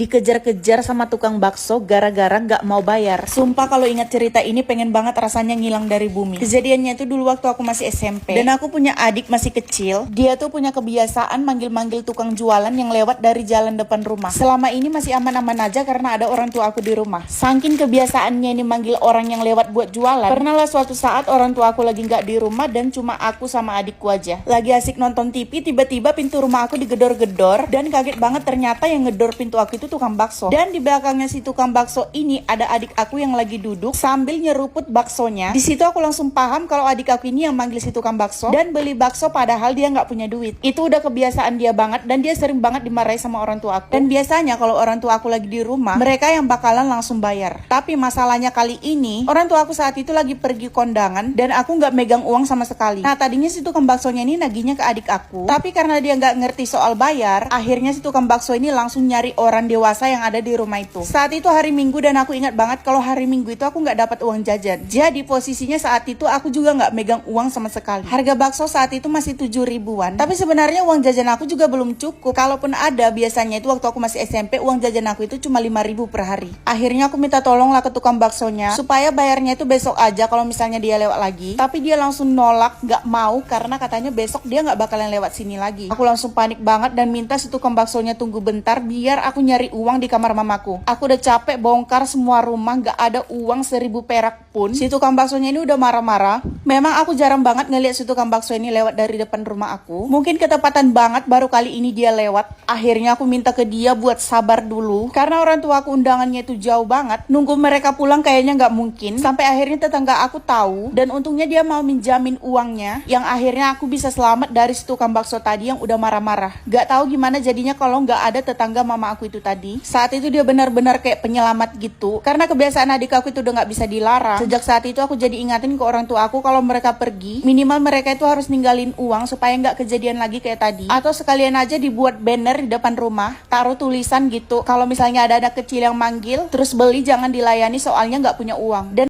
Dikejar-kejar sama tukang bakso gara-gara nggak mau bayar. Sumpah kalau ingat cerita ini pengen banget rasanya ngilang dari bumi. Kejadiannya itu dulu waktu aku masih SMP. Dan aku punya adik masih kecil. Dia tuh punya kebiasaan manggil-manggil tukang jualan yang lewat dari jalan depan rumah. Selama ini masih aman-aman aja karena ada orang tua aku di rumah. Saking kebiasaannya ini manggil orang yang lewat buat jualan. Pernah lah suatu saat orang tua aku lagi nggak di rumah dan cuma aku sama adikku aja. Lagi asik nonton TV, tiba-tiba pintu rumah aku digedor-gedor. Dan kaget banget ternyata yang ngedor pintu aku itu tukang bakso. Dan di belakangnya si tukang bakso ini ada adik aku yang lagi duduk sambil nyeruput baksonya. Di situ aku langsung paham kalau adik aku ini yang manggil si tukang bakso dan beli bakso padahal dia nggak punya duit. Itu udah kebiasaan dia banget dan dia sering banget dimarahi sama orang tua aku. Dan biasanya kalau orang tua aku lagi di rumah, mereka yang bakalan langsung bayar. Tapi masalahnya kali ini, orang tua aku saat itu lagi pergi kondangan dan aku nggak megang uang sama sekali. Nah tadinya si tukang baksonya ini nagihnya ke adik aku, tapi karena dia nggak ngerti soal bayar, akhirnya si tukang bakso ini langsung nyari orang dewasa yang ada di rumah itu. Saat itu hari Minggu dan aku ingat banget kalau hari Minggu itu aku nggak dapat uang jajan. Jadi posisinya saat itu aku juga nggak megang uang sama sekali. Harga bakso saat itu masih 7 ribuan. Tapi sebenarnya uang jajan aku juga belum cukup. Kalaupun ada, biasanya itu waktu aku masih SMP uang jajan aku itu cuma 5 ribu per hari. Akhirnya aku minta tolong lah ke tukang baksonya supaya bayarnya itu besok aja kalau misalnya dia lewat lagi. Tapi dia langsung nolak, nggak mau karena katanya besok dia nggak bakalan lewat sini lagi. Aku langsung panik banget dan minta si tukang baksonya tunggu bentar biar aku nyari uang di kamar mamaku. Aku udah capek bongkar semua rumah, gak ada uang 1000 perak pun. Si tukang baksonya ini udah marah-marah. Memang aku jarang banget ngeliat si tukang bakso ini lewat dari depan rumah aku. Mungkin ketepatan banget baru kali ini dia lewat. Akhirnya aku minta ke dia buat sabar dulu karena orang tua aku undangannya itu jauh banget. Nunggu mereka pulang kayaknya gak mungkin. Sampai akhirnya tetangga aku tahu dan untungnya dia mau minjamin uangnya, yang akhirnya aku bisa selamat dari si tukang bakso tadi yang udah marah-marah. Gak tahu gimana jadinya kalau gak ada tetangga mama aku itu tadi. Saat itu dia benar-benar kayak penyelamat gitu. Karena kebiasaan adik aku itu udah gak bisa dilarang. Sejak saat itu aku jadi ingatin ke orang tua aku kalau mereka pergi, minimal mereka itu harus ninggalin uang supaya gak kejadian lagi kayak tadi. Atau sekalian aja dibuat banner di depan rumah, taruh tulisan gitu. Kalau misalnya ada anak kecil yang manggil, terus beli jangan dilayani soalnya gak punya uang. Dan